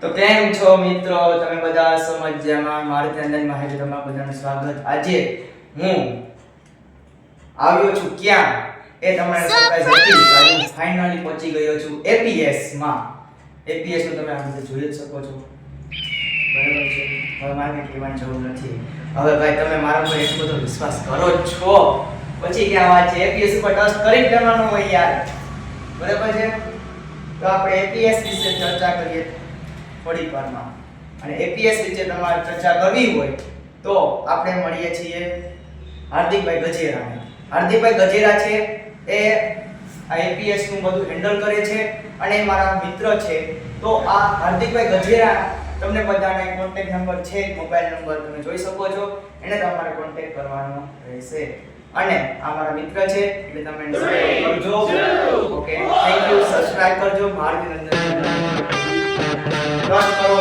તો કેમ છો મિત્રો, તમે બધા સમજ્યામાં મારી ચેનલ માં છે તમારું બધાનું સ્વાગત. આજે હું આવ્યો છું ક્યાં એ તમને સરપ્રાઈઝ હતી. હું ફાઇનલી પહોંચી ગયો છું એપીએસ માં. એપીએસ નું તમે આ બધું જોઈ જ શકો છો, બરાબર છે. હવે મારે કહેવાની જરૂર નથી. હવે ભાઈ તમે મારા પર એટલો બધો વિશ્વાસ કરો જ છો, પછી ક્યાં વાત છે. એપીએસ ઉપર ટચ કરી લેવાનું હોય યાર, બરાબર છે. તો આપણે એપીએસ વિશે ચર્ચા કરીએ થોડીક વારમાં. અને એપીએસ વિશે તમારે ચર્ચા કરવી હોય તો આપણે મળીએ છીએ હાર્દિકભાઈ ગજેરાને. હાર્દિકભાઈ ગજેરા છે એ આ એપીએસ નું બધું હેન્ડલ કરે છે અને એ મારા મિત્ર છે. તો આ હાર્દિકભાઈ ગજેરા તમને બધાને કોન્ટેક્ટ નંબર છે, મોબાઈલ નંબર તમે જોઈ શકો છો, એને તમારે કોન્ટેક્ટ કરવાનો રહેશે. અને આ મારા મિત્ર છે એટલે તમે એને સબસ્ક્રાઇબ કરજો. Okay, thank you. સબસ્ક્રાઇબ કરજો. ભારતી નંદન કરો.